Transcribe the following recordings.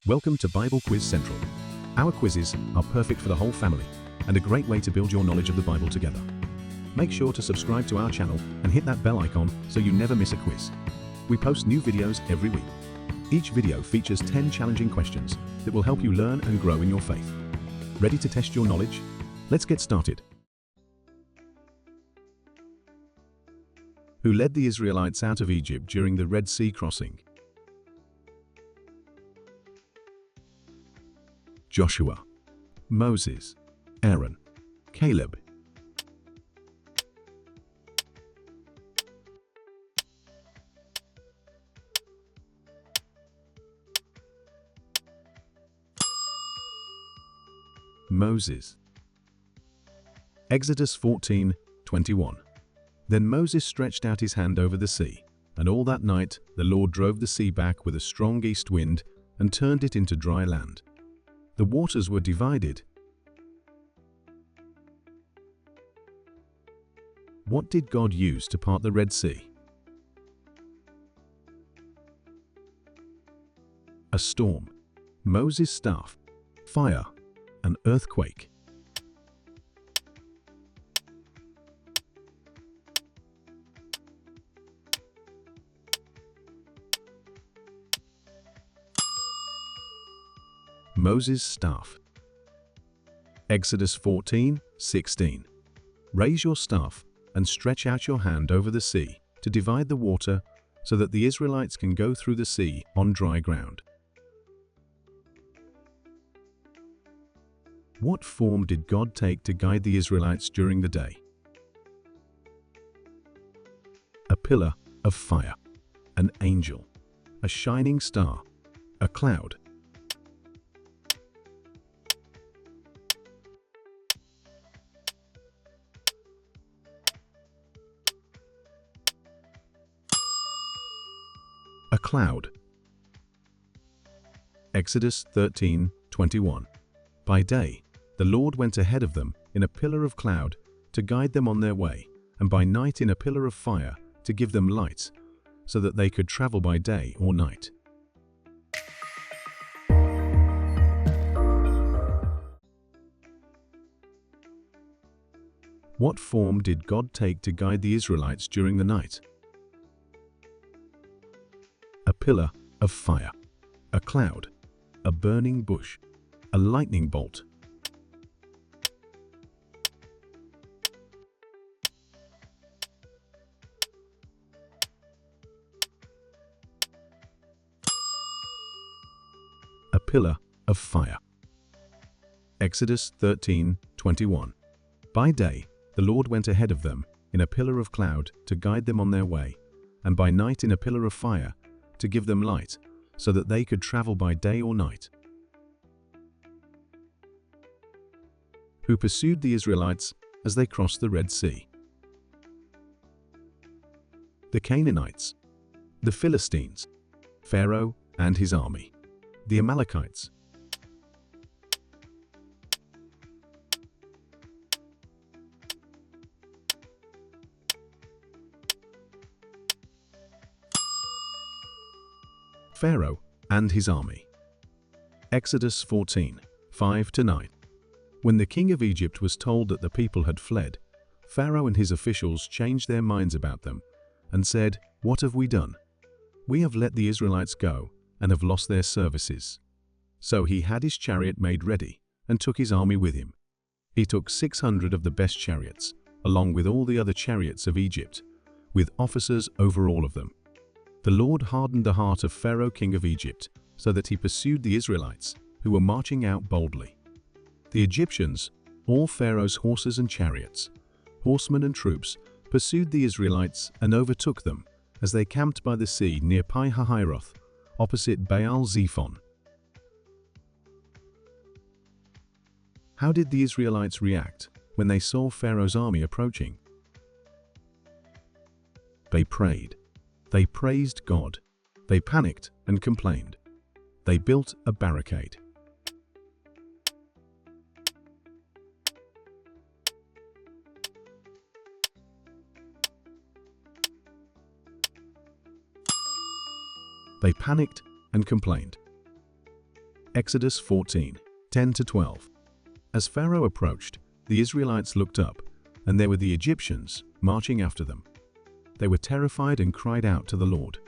Welcome to Bible Quiz Central. Our quizzes are perfect for the whole family and a great way to build your knowledge of the Bible together. Make sure to subscribe to our channel and hit that bell icon so you never miss a quiz. We post new videos every week. Each video features 10 challenging questions that will help you learn and grow in your faith. Ready to test your knowledge? Let's get started. Who led the Israelites out of Egypt during the Red Sea crossing? Joshua, Moses, Aaron, Caleb. Moses. Exodus 14:21. Then Moses stretched out his hand over the sea, and all that night the Lord drove the sea back with a strong east wind and turned it into dry land. The waters were divided. What did God use to part the Red Sea? A storm, Moses' staff, fire, an earthquake. Moses' staff. Exodus 14:16. Raise your staff and stretch out your hand over the sea to divide the water so that the Israelites can go through the sea on dry ground. What form did God take to guide the Israelites during the day? A pillar of fire, an angel, a shining star, a cloud. A cloud. Exodus 13:21. By day, the Lord went ahead of them in a pillar of cloud to guide them on their way, and by night in a pillar of fire to give them light, so that they could travel by day or night. What form did God take to guide the Israelites during the night? A pillar of fire, a cloud, a burning bush, a lightning bolt. A pillar of fire. Exodus 13:21. By day, the Lord went ahead of them in a pillar of cloud to guide them on their way, and by night in a pillar of fire to give them light, so that they could travel by day or night. Who pursued the Israelites as they crossed the Red Sea? The Canaanites, the Philistines, Pharaoh and his army, the Amalekites. Pharaoh and his army. Exodus 14:5-9. When the king of Egypt was told that the people had fled, Pharaoh and his officials changed their minds about them and said, "What have we done? We have let the Israelites go and have lost their services." So he had his chariot made ready and took his army with him. He took 600 of the best chariots, along with all the other chariots of Egypt, with officers over all of them. The Lord hardened the heart of Pharaoh, king of Egypt, so that he pursued the Israelites, who were marching out boldly. The Egyptians, all Pharaoh's horses and chariots, horsemen and troops, pursued the Israelites and overtook them as they camped by the sea near Pi-hahiroth, opposite Baal-zephon. How did the Israelites react when they saw Pharaoh's army approaching? They prayed. They praised God. They panicked and complained. They built a barricade. They panicked and complained. Exodus 14:10-12. As Pharaoh approached, the Israelites looked up, and there were the Egyptians marching after them. They were terrified and cried out to the Lord.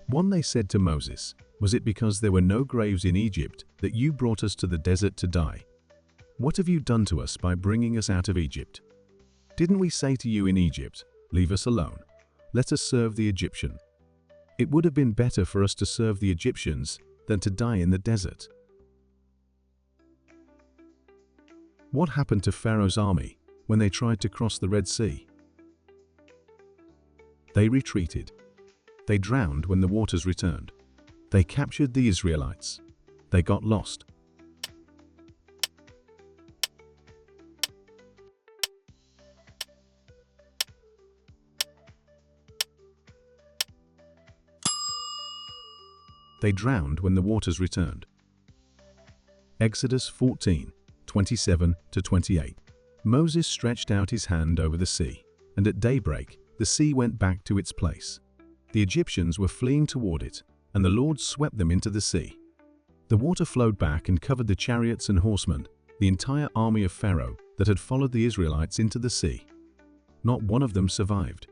One they said to Moses, "Was it because there were no graves in Egypt that you brought us to the desert to die? What have you done to us by bringing us out of Egypt? Didn't we say to you in Egypt, 'Leave us alone, let us serve the Egyptian'? It would have been better for us to serve the Egyptians than to die in the desert." What happened to Pharaoh's army when they tried to cross the Red Sea? They retreated. They drowned when the waters returned. They captured the Israelites. They got lost. They drowned when the waters returned. Exodus 14:27-28. Moses stretched out his hand over the sea, and at daybreak the sea went back to its place. The Egyptians were fleeing toward it, and the Lord swept them into the sea. The water flowed back and covered the chariots and horsemen, the entire army of Pharaoh that had followed the Israelites into the sea. Not one of them survived.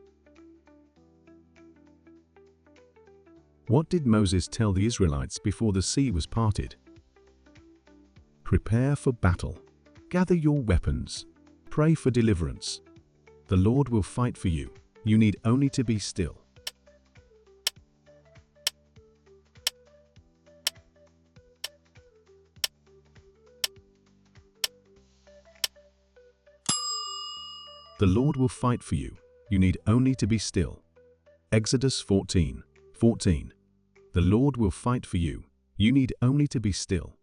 What did Moses tell the Israelites before the sea was parted? Prepare for battle. Gather your weapons. Pray for deliverance. The Lord will fight for you. You need only to be still. The Lord will fight for you. You need only to be still. Exodus 14:14. The Lord will fight for you. You need only to be still.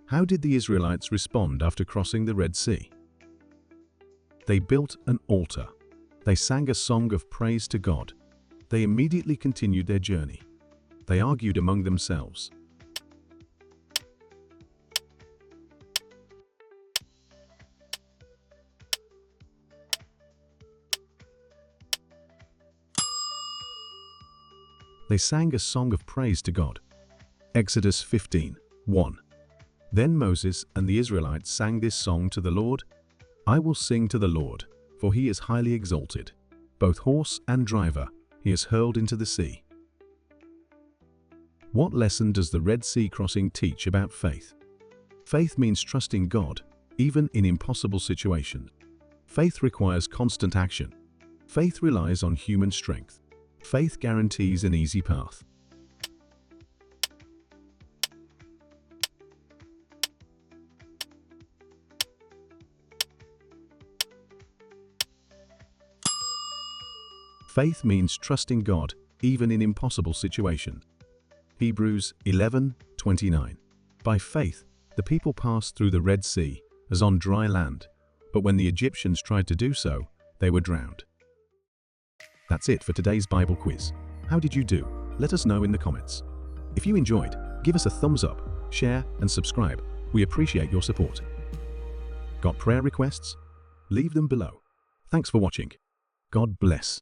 How did the Israelites respond after crossing the Red Sea? They built an altar. They sang a song of praise to God. They immediately continued their journey. They argued among themselves. They sang a song of praise to God. Exodus 15:1. Then Moses and the Israelites sang this song to the Lord. "I will sing to the Lord, for he is highly exalted. Both horse and driver he has hurled into the sea." What lesson does the Red Sea crossing teach about faith? Faith means trusting God, even in impossible situations. Faith requires constant action. Faith relies on human strength. Faith guarantees an easy path. Faith means trusting God, even in impossible situations. Hebrews 11:29. By faith, the people passed through the Red Sea as on dry land, but when the Egyptians tried to do so, they were drowned. That's it for today's Bible quiz. How did you do? Let us know in the comments. If you enjoyed, give us a thumbs up, share, and subscribe. We appreciate your support. Got prayer requests? Leave them below. Thanks for watching. God bless.